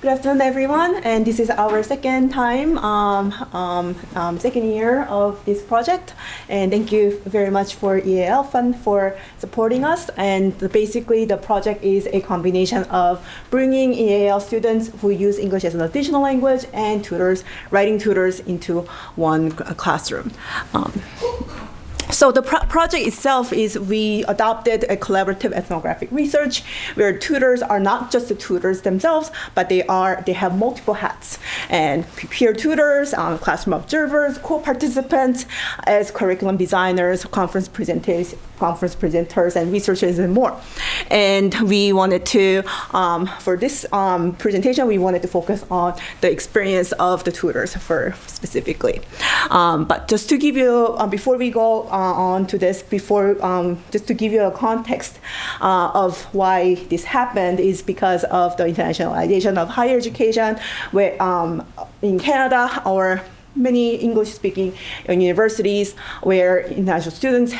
Good afternoon, everyone. And this is our second year of this project. And thank you very much for EAL Fund for supporting us. And basically, the project is a combination of bringing EAL students who use English as an additional language and tutors, writing tutors into one classroom. So the project itself is we adopted a collaborative ethnographic research where tutors are not just the tutors themselves, but they have multiple hats, and peer tutors, classroom observers, co-participants as curriculum designers, conference presenters, and researchers, and more. And we wanted to, for this presentation, we wanted to focus on the experience of the tutors specifically. But just to give you, before we go on to this, just to give you a context of why this happened is because of the internationalization of higher education, where in Canada, or many English-speaking universities where international students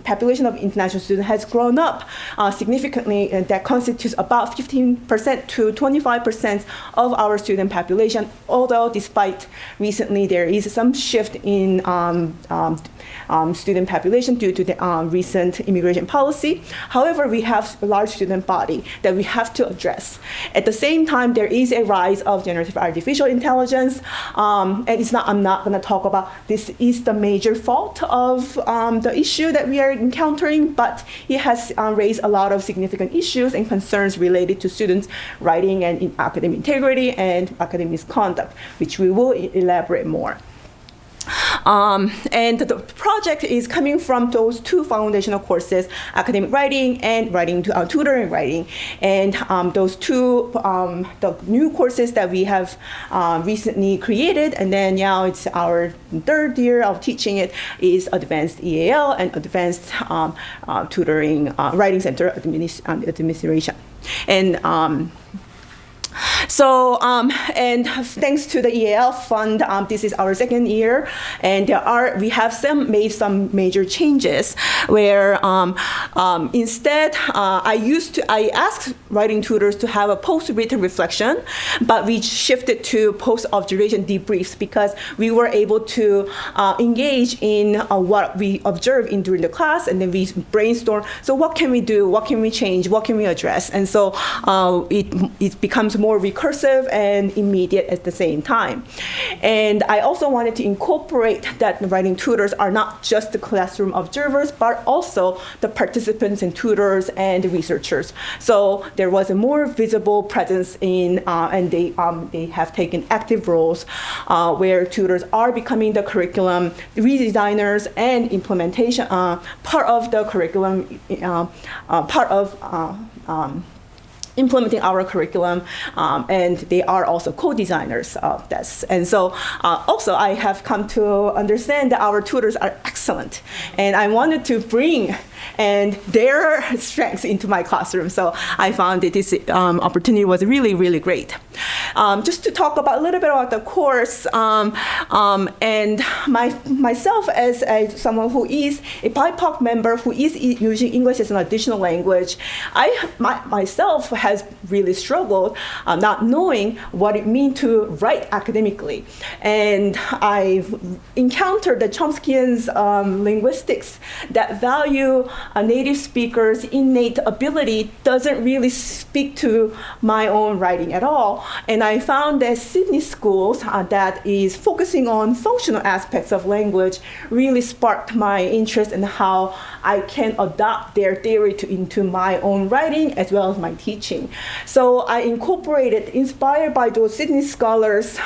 population of international students has grown up significantly, and that constitutes about 15% to 25% of our student population, although despite recently there is some shift in student population due to the recent immigration policy. However, we have a large student body that we have to address. At the same time, there is a rise of generative artificial intelligence, and I'm not going to talk about this is the major fault of the issue that we are encountering, but it has raised a lot of significant issues and concerns related to students' writing and in academic integrity and academic misconduct, which we will elaborate more. And the project is coming from those two foundational courses, academic writing and tutoring writing. And those two, the new courses that we have recently created, and then now it's our third year of teaching it, is Advanced EAL and Advanced Tutoring Writing Center Administration. And and thanks to the EAL Fund, this is our second year, and we have made some major changes where instead I asked writing tutors to have a post-written reflection, but we shifted to post-observation debriefs because we were able to engage in what we observed during the class, and then we brainstorm. So what can we do? What can we change? What can we address? And so it becomes more recursive and immediate at the same time. And I also wanted to incorporate that writing tutors are not just the classroom observers, but also the participants and tutors and the researchers. So there was a more visible presence and they have taken active roles where tutors are becoming the curriculum redesigners and implementation part of the curriculum, implementing our curriculum, and they are also co-designers of this. And so also I have come to understand that our tutors are excellent, and I wanted to bring their strengths into my classroom. So I found that this opportunity was really, really great. Just to talk a little bit about the course, and myself as someone who is a BIPOC member who is using English as an additional language, myself has really struggled not knowing what it means to write academically. And I've encountered the Chomskyan's linguistics that value a native speaker's innate ability doesn't really speak to my own writing at all. And I found that Sydney schools that is focusing on functional aspects of language really sparked my interest in how I can adopt their theory into my own writing as well as my teaching. So I inspired by those Sydney scholars,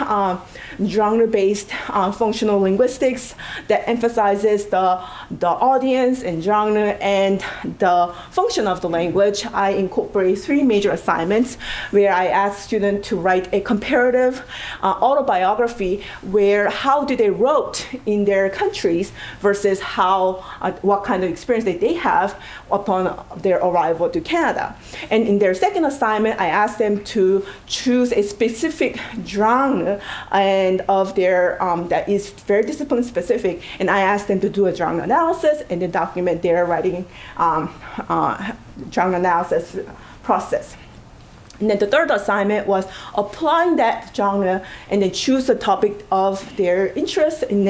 genre-based functional linguistics that emphasizes the audience and genre and the function of the language. I incorporate 3 major assignments where I ask students to write a comparative autobiography where how do they wrote in their countries versus what kind of experience that they have upon their arrival to Canada. And in their second assignment, I asked them to choose a specific genre and of their that is very discipline specific, and I asked them to do a genre analysis and then document their writing genre analysis process. And then the third assignment was applying that genre and then choose the topic of their interest in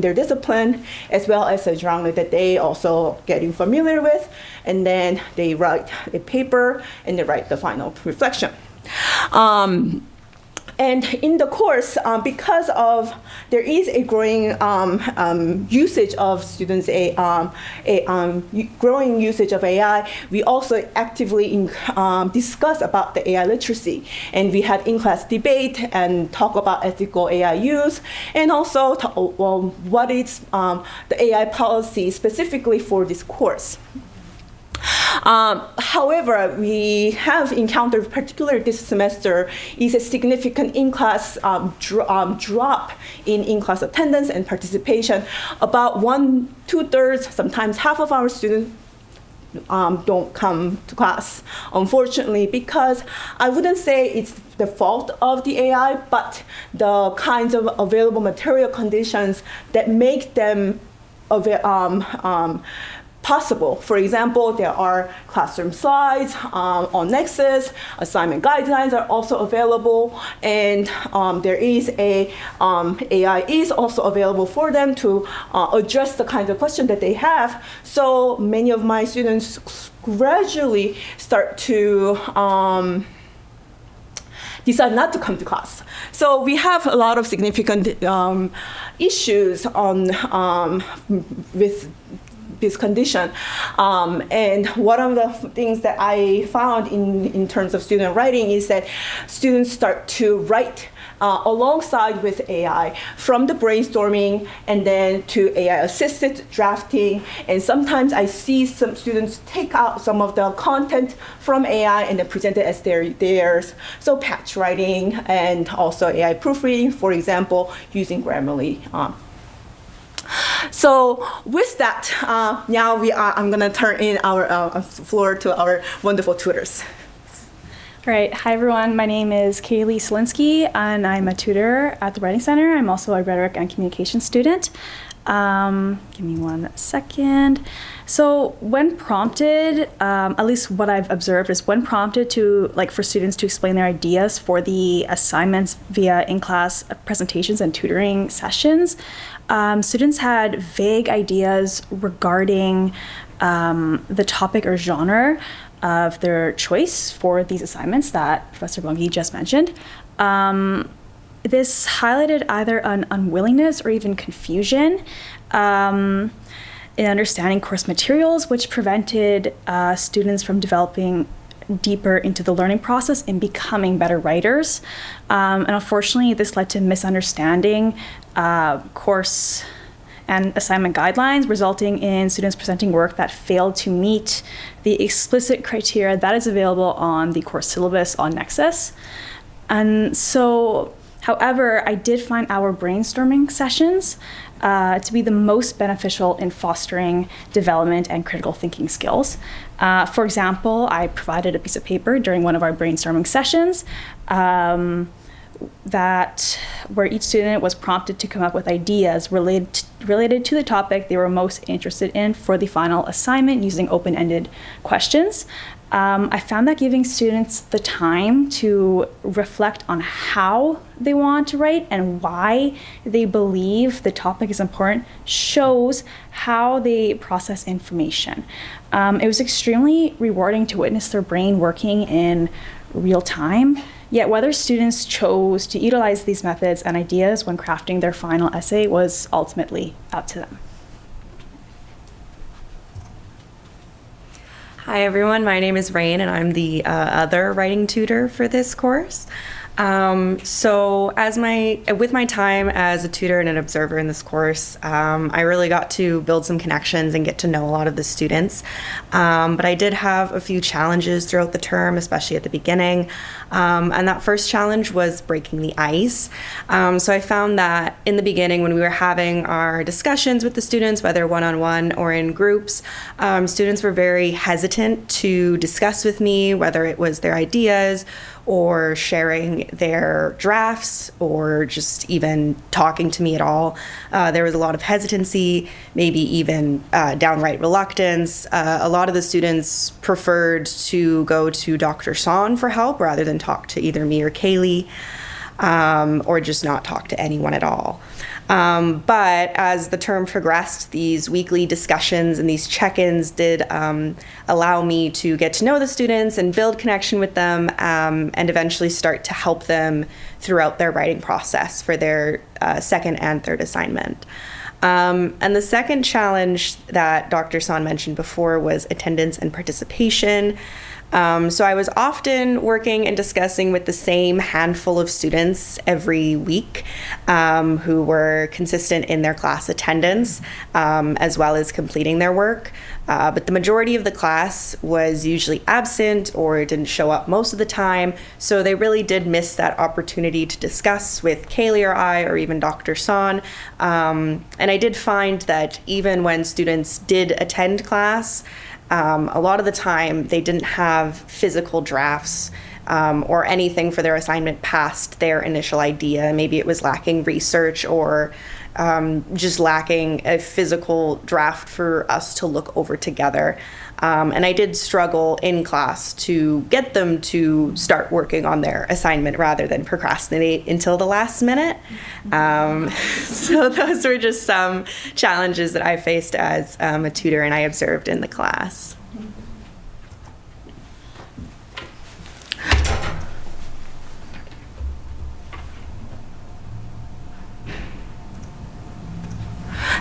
their discipline, as well as a genre that they also getting familiar with. And then they write a paper and they write the final reflection. And in the course, because of there is a growing usage of students, growing usage of AI, we also actively discuss about the AI literacy. And we had in-class debate and talk about ethical AI use, and also what is the AI policy specifically for this course. However, we have encountered, particularly this semester, is a significant in-class drop in in-class attendance and participation. About 2/3, sometimes half of our students don't come to class, unfortunately, because I wouldn't say it's the fault of the AI, but the kinds of available material conditions that make them possible. For example, there are classroom slides on Nexus, assignment guidelines are also available, and there is AI is also available for them to address the kinds of questions that they have. So many of my students gradually start to decide not to come to class. So we have a lot of significant issues with this condition. And one of the things that I found in terms of student writing is that students start to write alongside with AI, from the brainstorming and then to AI-assisted drafting. And sometimes I see some students take out some of the content from AI and then present it as theirs. So patch writing and also AI proofreading, for example, using Grammarly. So with that, now I'm going to turn in our floor to our wonderful tutors. All right. Hi, everyone. My name is Kaylee Selinsky, and I'm a tutor at the Writing Center. I'm also a rhetoric and communication student. Give me 1 second. So when prompted, at least what I've observed is when prompted for students to explain their ideas for the assignments via in-class presentations and tutoring sessions, students had vague ideas regarding the topic or genre of their choice for these assignments that Professor Bong-gi just mentioned. This highlighted either an unwillingness or even confusion in understanding course materials, which prevented students from developing deeper into the learning process and becoming better writers. And unfortunately, this led to misunderstanding course and assignment guidelines, resulting in students presenting work that failed to meet the explicit criteria that is available on the course syllabus on Nexus. And so, however, I did find our brainstorming sessions to be the most beneficial in fostering development and critical thinking skills. For example, I provided a piece of paper during one of our brainstorming sessions where each student was prompted to come up with ideas related to the topic they were most interested in for the final assignment using open-ended questions. I found that giving students the time to reflect on how they want to write and why they believe the topic is important shows how they process information. It was extremely rewarding to witness their brain working in real time. Yet whether students chose to utilize these methods and ideas when crafting their final essay was ultimately up to them. Hi everyone, my name is Rain and I'm the other writing tutor for this course. So with my time as a tutor and an observer in this course, I really got to build some connections and get to know a lot of the students. But I did have a few challenges throughout the term, especially at the beginning. And that first challenge was breaking the ice. So I found that in the beginning when we were having our discussions with the students, whether one-on-one or in groups, students were very hesitant to discuss with me, whether it was their ideas or sharing their drafts or just even talking to me at all. There was a lot of hesitancy, maybe even downright reluctance. A lot of the students preferred to go to Dr. Sohn for help rather than talk to either me or Kaylee, or just not talk to anyone at all. But as the term progressed, these weekly discussions and these check-ins did allow me to get to know the students and build connection with them, and eventually start to help them throughout their writing process for their second and third assignment. And the second challenge that Dr. Sohn mentioned before was attendance and participation. So I was often working and discussing with the same handful of students every week, who were consistent in their class attendance, as well as completing their work. But the majority of the class was usually absent or didn't show up most of the time. So they really did miss that opportunity to discuss with Kaylee or I, or even Dr. Sohn. And I did find that even when students did attend class, a lot of the time they didn't have physical drafts or anything for their assignment past their initial idea. Maybe it was lacking research or just lacking a physical draft for us to look over together. And I did struggle in class to get them to start working on their assignment rather than procrastinate until the last minute. So those were just some challenges that I faced as a tutor and I observed in the class.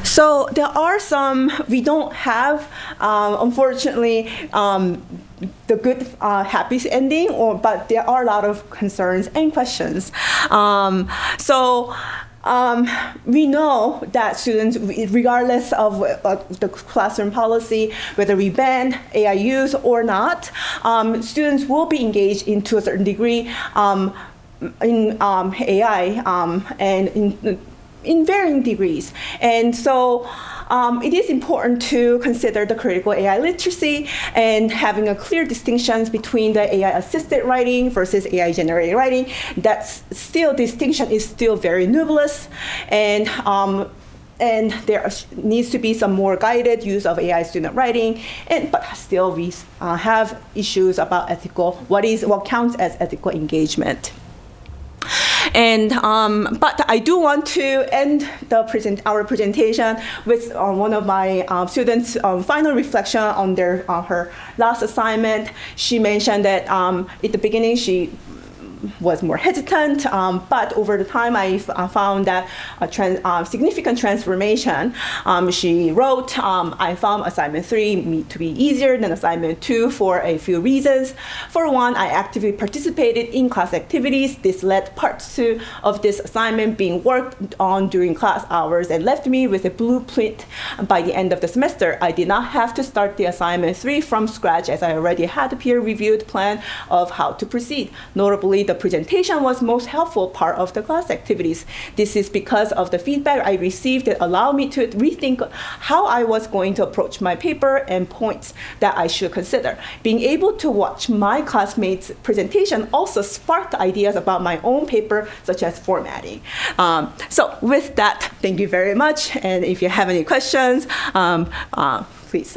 So there are some, we don't have, unfortunately, the good, happy ending, but there are a lot of concerns and questions. We know that students, regardless of the classroom policy, whether we ban AI use or not, students will be engaged to a certain degree in AI and in varying degrees. And so it is important to consider the critical AI literacy and having a clear distinction between the AI-assisted writing versus AI-generated writing. That still distinction is still very nebulous, and there needs to be some more guided use of AI student writing. But still, we have issues about what counts as ethical engagement. And but I do want to end our presentation with one of my students' final reflection on her last assignment. She mentioned that at the beginning she was more hesitant, but over the time I found that a significant transformation. She wrote, I found assignment 3 to be easier than assignment 2 for a few reasons. For one, I actively participated in class activities. This led part 2 of this assignment being worked on during class hours and left me with a blueprint by the end of the semester. I did not have to start the assignment 3 from scratch, as I already had a peer-reviewed plan of how to proceed. Notably, the presentation was most helpful part of the class activities. This is because of the feedback I received that allowed me to rethink how I was going to approach my paper and points that I should consider. Being able to watch my classmates' presentation also sparked ideas about my own paper, such as formatting. So with that, thank you very much. And if you have any questions, please